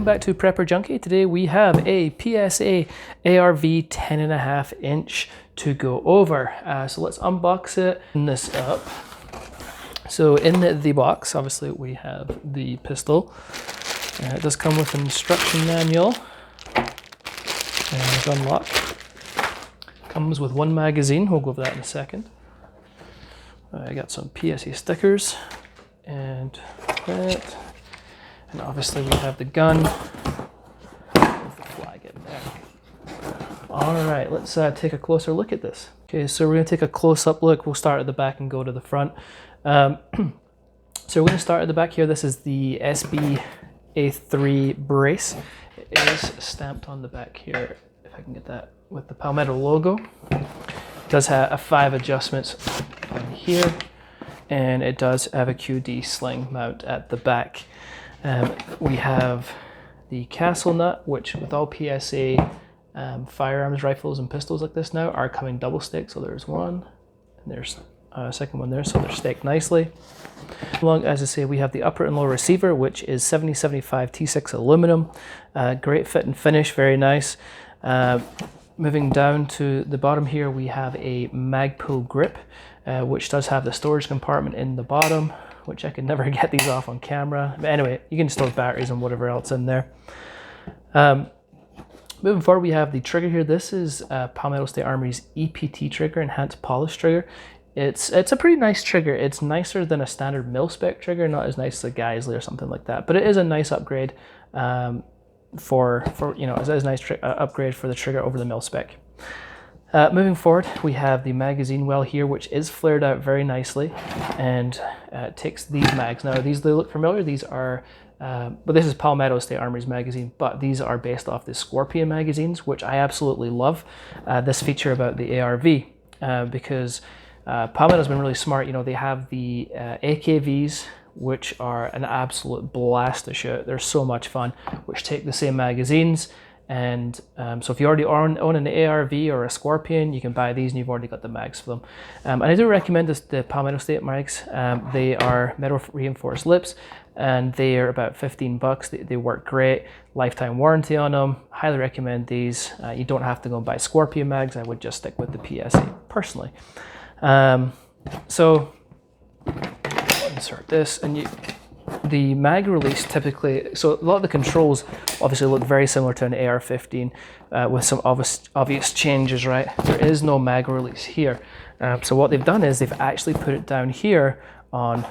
back to Prepper Junkie. Today we have a PSA ARV 10.5 inch to go over. So let's unbox it, open this up. So in the box, obviously we have the pistol. It does come with an instruction manual. And unlock. Comes with one magazine, we'll go over that in a second. I got some PSA stickers and that. And obviously we have the gun with the flag in there. All right, let's take a closer look at this. Okay, so we're gonna take a close-up look. We'll start at the back and go to the front. So we're gonna start at the back here. This is the SB-A3 brace. It is stamped on the back here, if I can get that, with the Palmetto logo. It does have 5 adjustments on here, and it does have a QD sling mount at the back. We have the castle nut, which with all PSA firearms, rifles, and pistols like this now are coming double stick. So there's one, and there's a second one there, so they're staked nicely. Along, as I say, we have the upper and lower receiver, which is 7075 T6 aluminum. Great fit and finish, very nice. Moving down to the bottom here, we have a Magpul grip, which does have the storage compartment in the bottom, which I can never get these off on camera. But anyway, you can store batteries and whatever else in there. Moving forward, we have the trigger here. This is Palmetto State Armory's EPT trigger, Enhanced Polish trigger. It's a pretty nice trigger. It's nicer than a standard mil-spec trigger, not as nice as a Geisley or something like that, but it is a nice upgrade for you know, it's a nice upgrade for the trigger over the mil-spec. Moving forward, we have the magazine well here, which is flared out very nicely, and takes these mags. Now, these, they look familiar. These are, but this is Palmetto State Armory's magazine, but these are based off the Scorpion magazines, which I absolutely love. This feature about the ARV, because Palmetto's been really smart. You know, they have the AKVs, which are an absolute blast to shoot. They're so much fun, which take the same magazines. And so if you already own an ARV or a Scorpion, you can buy these and you've already got the mags for them. And I do recommend the Palmetto State mags. They are metal reinforced lips, and they are about 15 bucks. They work great. Lifetime warranty on them. Highly recommend these. You don't have to go and buy Scorpion mags. I would just stick with the PSA personally. So insert this, and the mag release typically, so a lot of the controls obviously look very similar to an AR-15 with some obvious changes, right? There is no mag release here. So what they've done is they've actually put it down here on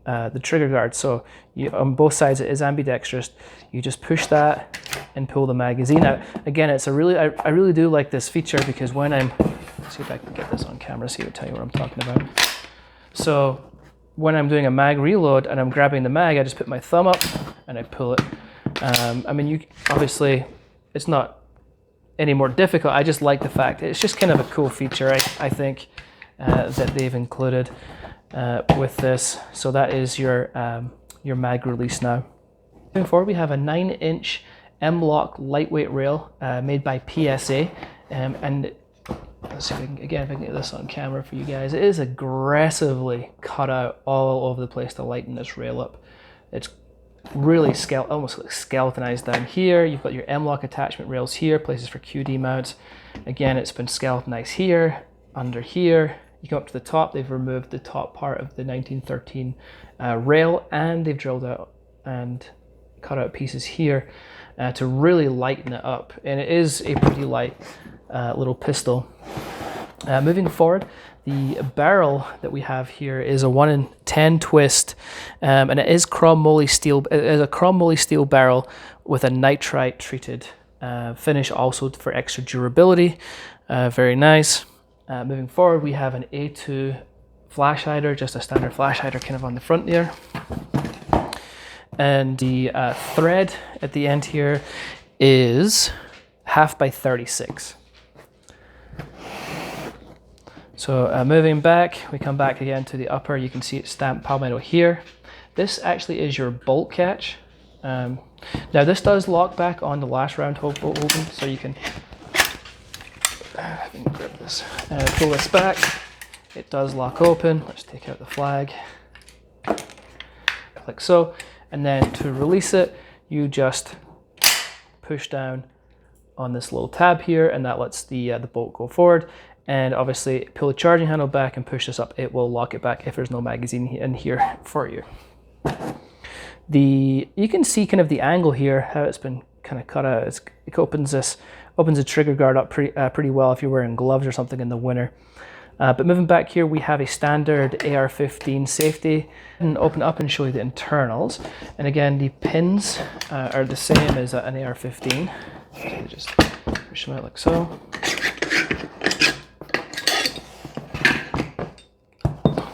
the trigger guard. So on both sides it is ambidextrous. You just push that and pull the magazine out. Again, it's a really, I really do like this feature, because when I'm, let's see if I can get this on camera so you can tell you what I'm talking about. So when I'm doing a mag reload and I'm grabbing the mag, I just put my thumb up and I pull it. I mean, you obviously, it's not any more difficult. I just like the fact it's just kind of a cool feature, I think, that they've included with this. So that is your mag release now. Moving forward, we have a 9-inch M-LOK lightweight rail made by PSA, and let's see if I can, again, if I can get this on camera for you guys. It is aggressively cut out all over the place to lighten this rail up. It's really almost like skeletonized down here. You've got your M-LOK attachment rails here, places for QD mounts. Again, it's been skeletonized here, under here. You come up to the top, they've removed the top part of the 1913 rail, and they've drilled out and cut out pieces here to really lighten it up. And it is a pretty light little pistol. Moving forward, the barrel that we have here is a 1-in-10 twist, and it is chrome moly steel. It is a chrome moly steel barrel with a nitrite treated finish, also for extra durability. Very nice. Moving forward, we have an A2 flash hider, just a standard flash hider kind of on the front there. And the thread at the end here is 1/2 by 36. So moving back, we come back again to the upper. You can see it's stamped Palmetto here. This actually is your bolt catch. Now this does lock back on the last round bolt open, so you can, I can grip this, pull this back. It does lock open. Let's take out the flag, like so. And then to release it, you just push down on this little tab here, and that lets the bolt go forward. And obviously pull the charging handle back and push this up. It will lock it back if there's no magazine in here for you. You can see kind of the angle here, how it's been kind of cut out. It opens the trigger guard up pretty well if you're wearing gloves or something in the winter. But moving back here, we have a standard AR-15 safety. And open up and show you the internals. And again, the pins are the same as an AR-15. So just push them out like so.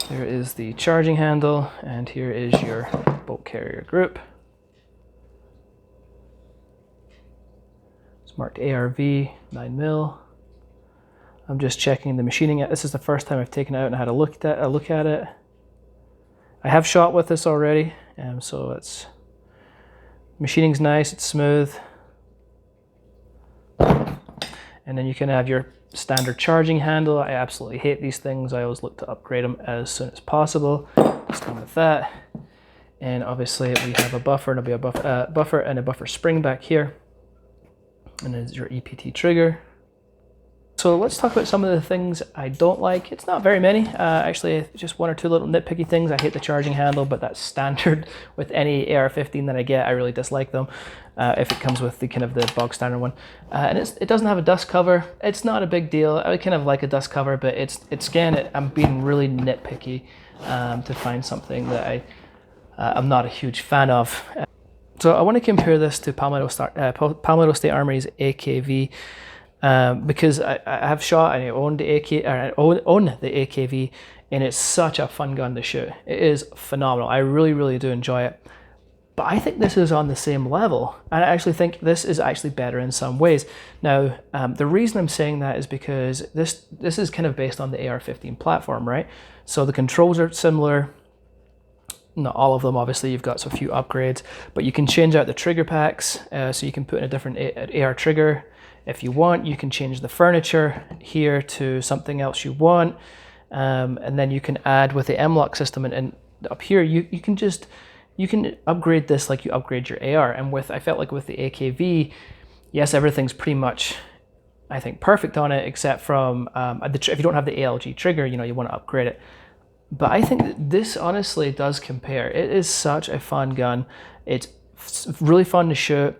There is the charging handle, and here is your bolt carrier group. It's marked ARV 9mm. I'm just checking the machining. This is the first time I've taken it out and had a look at it. I have shot with this already, so machining's nice, it's smooth. And then you can have your standard charging handle. I absolutely hate these things. I always look to upgrade them as soon as possible. Just done with that. And obviously we have a buffer, and there'll be a buffer and a buffer spring back here. And there's your EPT trigger. So let's talk about some of the things I don't like. It's not very many, actually, just one or two little nitpicky things. I hate the charging handle, but that's standard with any AR-15 that I get. I really dislike them if it comes with the kind of the bog standard one. And it doesn't have a dust cover. It's not a big deal. I kind of like a dust cover, but I'm being really nitpicky to find something that I'm not a huge fan of. So I want to compare this to Palmetto State Armory's AKV. Because I have shot and I own the AKV, and it's such a fun gun to shoot. It is phenomenal. I really, really do enjoy it. But I think this is on the same level, and I actually think this is actually better in some ways. Now, the reason I'm saying that is because this is kind of based on the AR-15 platform, right? So the controls are similar. Not all of them, obviously. You've got a few upgrades, but you can change out the trigger packs, so you can put in a different AR trigger. If you want, you can change the furniture here to something else you want, and then you can add with the M-LOK system, and up here you can upgrade this like you upgrade your AR. And I felt like with the AKV, yes, everything's pretty much, I think, perfect on it, except from if you don't have the ALG trigger, you want to upgrade it. But I think that this honestly does compare. It is such a fun gun. It's really fun to shoot.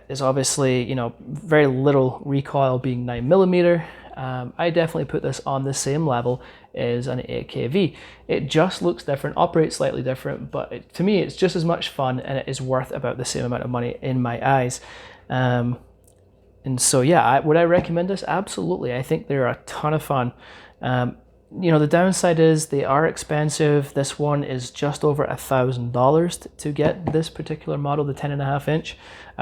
Is obviously, very little recoil, being 9mm. I definitely put this on the same level as an AKV. It just looks different, operates slightly different, but to me it's just as much fun, and it is worth about the same amount of money in my eyes. And so yeah, would I recommend this? Absolutely. I think they're a ton of fun. The downside is they are expensive. This one is just over $1,000 to get this particular model, the 10.5 inch.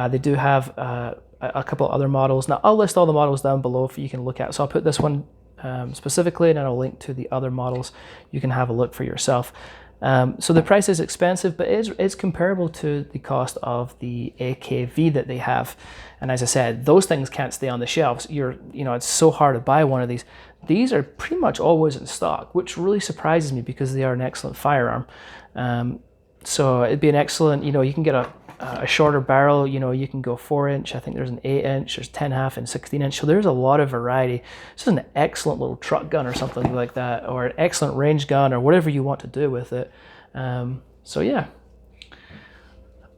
They do have a couple other models. Now I'll list all the models down below for you can look at. So I'll put this one specifically, and then I'll link to the other models. You can have a look for yourself. So the price is expensive, but it's comparable to the cost of the AKV that they have. And as I said, those things can't stay on the shelves. It's so hard to buy one of these. These are pretty much always in stock, which really surprises me because they are an excellent firearm. So it'd be an excellent, you can get a shorter barrel, you can go 4 inch. I think there's an 8 inch, there's 10.5 and 16 inch. So there's a lot of variety. This is an excellent little truck gun or something like that, or an excellent range gun, or whatever you want to do with it. So yeah.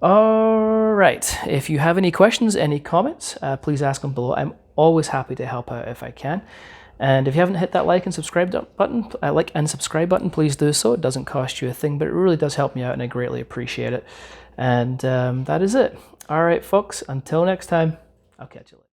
All right. If you have any questions, any comments, please ask them below. I'm always happy to help out if I can. And if you haven't hit that like and subscribe button, please do so. It doesn't cost you a thing, but it really does help me out, and I greatly appreciate it. And that is it. All right, folks, until next time, I'll catch you later.